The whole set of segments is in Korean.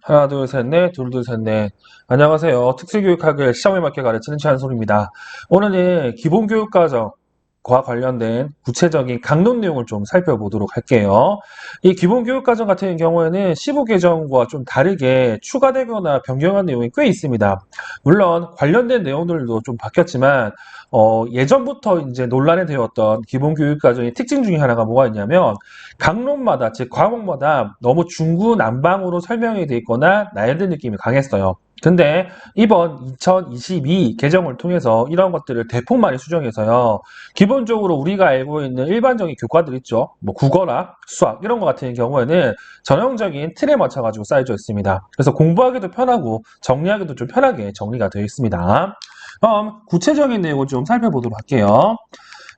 하나, 둘, 셋, 넷, 둘, 둘, 셋, 넷. 안녕하세요. 특수교육학을 시험에 맞게 가르치는 최한솔입니다. 오늘은 기본교육과정과 관련된 구체적인 강론 내용을 좀 살펴보도록 할게요. 이 기본교육과정 같은 경우에는 15개정과 좀 다르게 추가되거나 변경한 내용이 꽤 있습니다. 물론 관련된 내용들도 좀 바뀌었지만 예전부터 이제 논란이 되었던 기본교육과정의 특징 중에 하나가 뭐가 있냐면 강론마다, 즉 과목마다 너무 중구난방으로 설명이 돼 있거나 나열된 느낌이 강했어요. 근데 이번 2022 개정을 통해서 이런 것들을 대폭 많이 수정해서요. 기본적으로 우리가 알고 있는 일반적인 교과들 있죠. 뭐 국어나 수학 이런 것 같은 경우에는 전형적인 틀에 맞춰가지고 쌓여져 있습니다. 그래서 공부하기도 편하고 정리하기도 좀 편하게 정리가 되어 있습니다. 그럼 구체적인 내용을 좀 살펴보도록 할게요.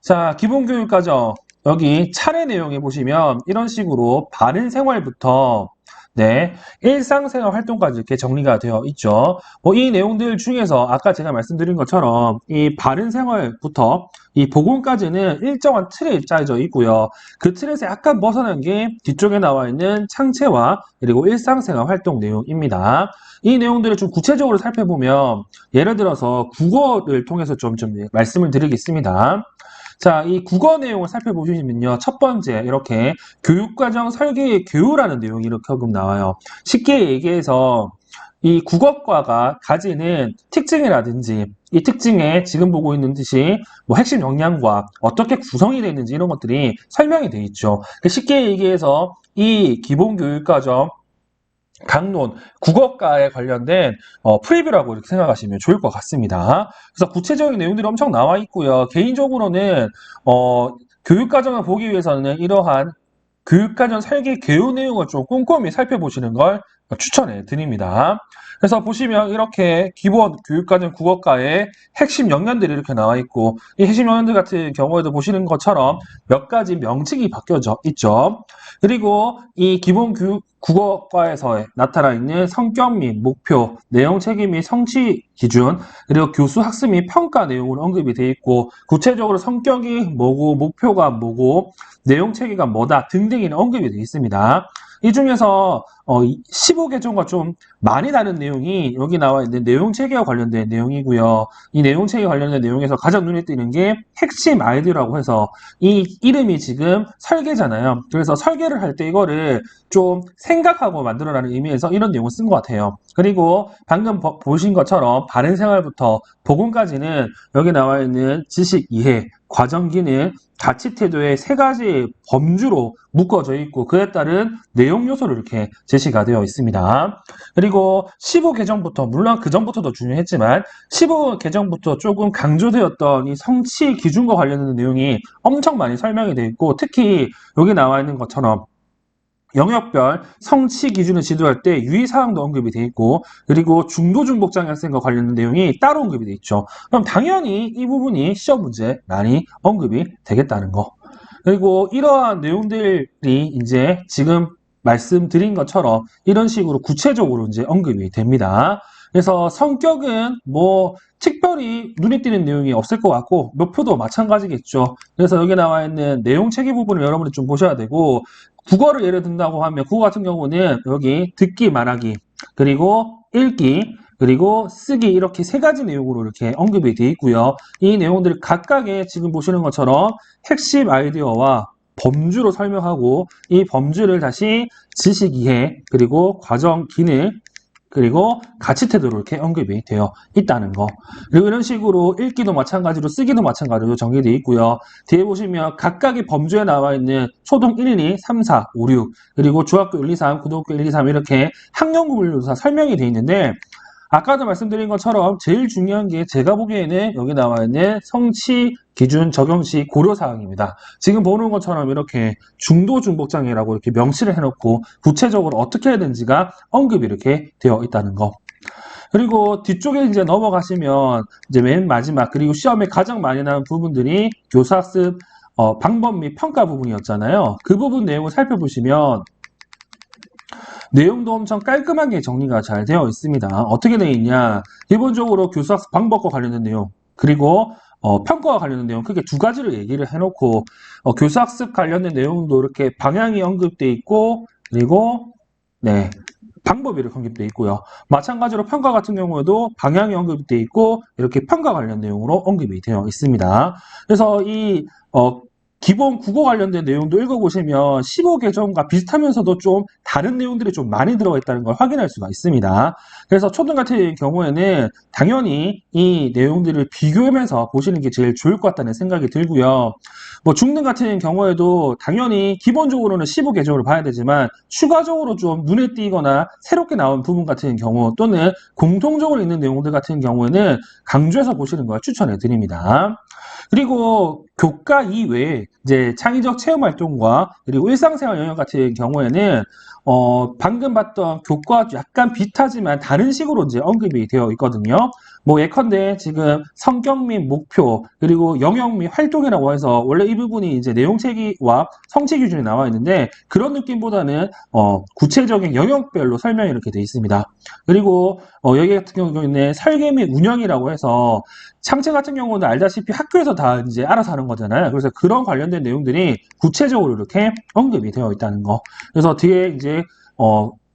자, 기본교육과정 여기 차례 내용에 보시면 이런 식으로 바른 생활부터 네, 일상생활 활동까지 이렇게 정리가 되어 있죠. 이 내용들 중에서 아까 제가 말씀드린 것처럼 이 바른 생활부터 이 복원까지는 일정한 틀에 짜여져 있고요. 그 틀에서 약간 벗어난 게 뒤쪽에 나와 있는 창체와 그리고 일상생활 활동 내용입니다. 이 내용들을 좀 구체적으로 살펴보면 예를 들어서 국어를 통해서 좀 말씀을 드리겠습니다. 자, 이 국어 내용을 살펴보시면요. 첫 번째, 이렇게 교육과정 설계의 교우라는 내용이 이렇게 조금 나와요. 쉽게 얘기해서 이 국어과가 가지는 특징이라든지 이 특징에 지금 보고 있는 듯이 뭐 핵심 역량과 어떻게 구성이 되어 있는지 이런 것들이 설명이 되어 있죠. 쉽게 얘기해서 이 기본교육과정 강론, 국어과에 관련된 프리뷰라고 이렇게 생각하시면 좋을 것 같습니다. 그래서 구체적인 내용들이 엄청 나와 있고요. 개인적으로는 교육과정을 보기 위해서는 이러한 교육과정 설계 개요 내용을 좀 꼼꼼히 살펴보시는 걸 추천해 드립니다. 그래서 보시면 이렇게 기본 교육과정 국어과의 핵심 역량들이 이렇게 나와 있고 이 핵심 역량들 같은 경우에도 보시는 것처럼 몇 가지 명칭이 바뀌어져 있죠. 그리고 이 기본 교육 국어과에서 나타나 있는 성격 및 목표, 내용 체계 및 성취 기준, 그리고 교수 학습 및 평가 내용으로 언급이 되어 있고 구체적으로 성격이 뭐고 목표가 뭐고 내용 체계가 뭐다 등등이 언급이 되어 있습니다. 이 중에서 15개정과 좀 많이 다른 내용이 여기 나와 있는 내용 체계와 관련된 내용이고요. 이 내용 체계 관련된 내용에서 가장 눈에 띄는 게 핵심 아이디어라고 해서 이 이름이 지금 설계잖아요. 그래서 설계를 할 때 이거를 좀 생각하고 만들어라는 의미에서 이런 내용을 쓴 것 같아요. 그리고 방금 보신 것처럼 바른 생활부터 복음까지는 여기 나와 있는 지식 이해, 과정 기능, 가치 태도의 세 가지 범주로 묶어져 있고 그에 따른 내용 요소로 이렇게 제시가 되어 있습니다. 그리고 15개정부터 물론 그 전부터도 중요했지만 15개정부터 조금 강조되었던 이 성취 기준과 관련된 내용이 엄청 많이 설명이 되어 있고 특히 여기 나와 있는 것처럼 영역별 성취 기준을 지도할 때 유의사항도 언급이 되어 있고 그리고 중도중복장애 학생과 관련된 내용이 따로 언급이 되어 있죠. 그럼 당연히 이 부분이 시험 문제 많이 언급이 되겠다는 거. 그리고 이러한 내용들이 이제 지금 말씀드린 것처럼 이런 식으로 구체적으로 이제 언급이 됩니다. 그래서 성격은 뭐 특별히 눈에 띄는 내용이 없을 것 같고 목표도 마찬가지겠죠. 그래서 여기 나와 있는 내용 체계 부분을 여러분이 좀 보셔야 되고 국어를 예를 든다고 하면 국어 같은 경우는 여기 듣기, 말하기, 그리고 읽기, 그리고 쓰기 이렇게 세 가지 내용으로 이렇게 언급이 되어 있고요. 이 내용들 각각의 지금 보시는 것처럼 핵심 아이디어와 범주로 설명하고 이 범주를 다시 지식 이해, 그리고 과정 기능, 그리고 가치 태도로 이렇게 언급이 되어 있다는 거. 그리고 이런 식으로 읽기도 마찬가지로 쓰기도 마찬가지로 정리되어 있고요. 뒤에 보시면 각각의 범주에 나와 있는 초등 1, 2, 3, 4, 5, 6 그리고 중학교 1, 2, 3, 고등학교 1, 2, 3 이렇게 학년 구분으로 다 설명이 되어 있는데 아까도 말씀드린 것처럼 제일 중요한 게 제가 보기에는 여기 나와 있는 성취 기준 적용 시 고려 사항입니다. 지금 보는 것처럼 이렇게 중도 중복 장애라고 이렇게 명시를 해놓고 구체적으로 어떻게 해야 되는지가 언급이 이렇게 되어 있다는 거. 그리고 뒤쪽에 이제 넘어가시면 이제 맨 마지막 그리고 시험에 가장 많이 나온 부분들이 교사학습 방법 및 평가 부분이었잖아요. 그 부분 내용을 살펴보시면 내용도 엄청 깔끔하게 정리가 잘 되어 있습니다. 어떻게 되어 있냐? 기본적으로 교수학습 방법과 관련된 내용, 그리고 평가와 관련된 내용 크게 두 가지를 얘기를 해놓고 교수학습 관련된 내용도 이렇게 방향이 언급되어 있고 그리고 네 방법이 이렇게 언급되어 있고요. 마찬가지로 평가 같은 경우에도 방향이 언급되어 있고 이렇게 평가 관련 내용으로 언급이 되어 있습니다. 그래서 이 기본 국어 관련된 내용도 읽어보시면 15개정과 비슷하면서도 좀 다른 내용들이 좀 많이 들어가 있다는 걸 확인할 수가 있습니다. 그래서 초등 같은 경우에는 당연히 이 내용들을 비교하면서 보시는 게 제일 좋을 것 같다는 생각이 들고요. 뭐 중등 같은 경우에도 당연히 기본적으로는 15개정을 봐야 되지만 추가적으로 좀 눈에 띄거나 새롭게 나온 부분 같은 경우 또는 공통적으로 있는 내용들 같은 경우에는 강조해서 보시는 걸 추천해 드립니다. 그리고 교과 이외에 이제 창의적 체험 활동과 그리고 일상생활 영역 같은 경우에는 방금 봤던 교과와 약간 비슷하지만 다른 식으로 이제 언급이 되어 있거든요. 뭐 예컨대 지금 성격 및 목표 그리고 영역 및 활동이라고 해서 원래 이 부분이 이제 내용체계와 성취 기준이 나와 있는데 그런 느낌보다는 구체적인 영역별로 설명이 이렇게 되어 있습니다. 그리고 여기 같은 경우에는 설계 및 운영이라고 해서 창체 같은 경우는 알다시피 학교에서 다 이제 알아서 하는 거잖아요. 그래서 그런 관련된 내용들이 구체적으로 이렇게 언급이 되어 있다는 거. 그래서 뒤에 이제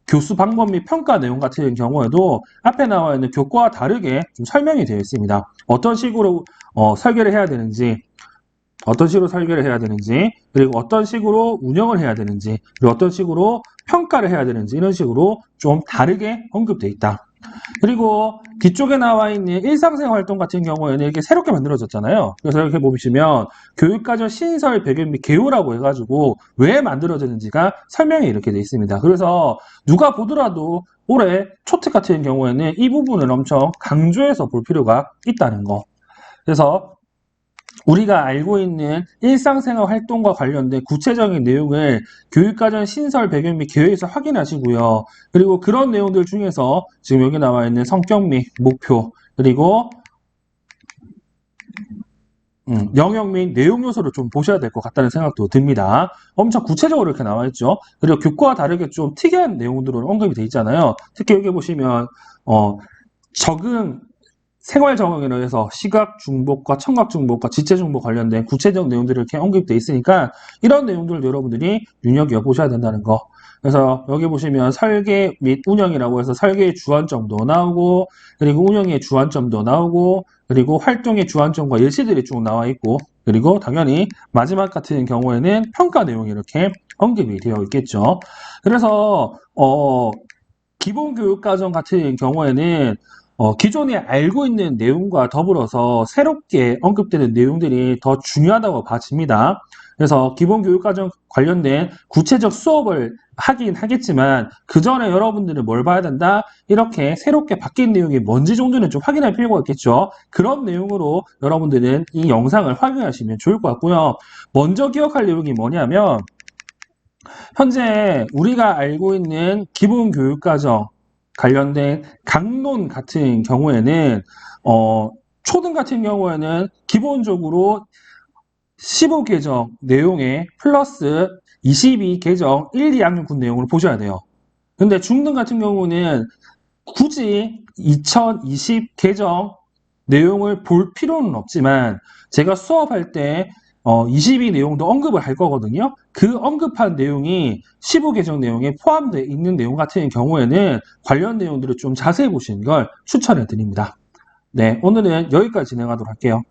교수 방법 및 평가 내용 같은 경우에도 앞에 나와 있는 교과와 다르게 좀 설명이 되어 있습니다. 어떤 식으로 설계를 해야 되는지, 어떤 식으로 설계를 해야 되는지, 그리고 어떤 식으로 운영을 해야 되는지, 그리고 어떤 식으로 평가를 해야 되는지 이런 식으로 좀 다르게 언급되어 있다. 그리고 뒤쪽에 나와 있는 일상생활 활동 같은 경우에는 이렇게 새롭게 만들어졌잖아요. 그래서 이렇게 보시면 교육과정 신설 배경 및 개요라고 해가지고 왜 만들어졌는지가 설명이 이렇게 되어 있습니다. 그래서 누가 보더라도 올해 초특 같은 경우에는 이 부분을 엄청 강조해서 볼 필요가 있다는 거. 그래서 우리가 알고 있는 일상생활 활동과 관련된 구체적인 내용을 교육과정 신설 배경 및 계획에서 확인하시고요. 그리고 그런 내용들 중에서 지금 여기 나와 있는 성격 및 목표 그리고 영역 및 내용 요소를 좀 보셔야 될 것 같다는 생각도 듭니다. 엄청 구체적으로 이렇게 나와 있죠. 그리고 교과와 다르게 좀 특이한 내용들로 언급이 돼 있잖아요. 특히 여기 보시면 적응 생활 적응에 의해서 시각 중복과 청각 중복과 지체 중복 관련된 구체적 내용들이 이렇게 언급되어 있으니까 이런 내용들을 여러분들이 눈여겨 보셔야 된다는 거. 그래서 여기 보시면 설계 및 운영이라고 해서 설계의 주안점도 나오고 그리고 운영의 주안점도 나오고 그리고 활동의 주안점과 예시들이 쭉 나와 있고 그리고 당연히 마지막 같은 경우에는 평가 내용이 이렇게 언급이 되어 있겠죠. 그래서 기본교육과정 같은 경우에는 기존에 알고 있는 내용과 더불어서 새롭게 언급되는 내용들이 더 중요하다고 봐집니다. 그래서 기본교육과정 관련된 구체적 수업을 하긴 하겠지만 그 전에 여러분들은 뭘 봐야 된다? 이렇게 새롭게 바뀐 내용이 뭔지 정도는 좀 확인할 필요가 있겠죠. 그런 내용으로 여러분들은 이 영상을 확인하시면 좋을 것 같고요. 먼저 기억할 내용이 뭐냐면 현재 우리가 알고 있는 기본교육과정 관련된 강론 같은 경우에는 초등 같은 경우에는 기본적으로 15개정 내용에 플러스 22개정 1, 2학년 군 내용을 보셔야 돼요. 근데 중등 같은 경우는 굳이 2020 개정 내용을 볼 필요는 없지만 제가 수업할 때 22 내용도 언급을 할 거거든요. 그 언급한 내용이 15 개정 내용에 포함되어 있는 내용 같은 경우에는 관련 내용들을 좀 자세히 보시는 걸 추천해 드립니다. 네, 오늘은 여기까지 진행하도록 할게요.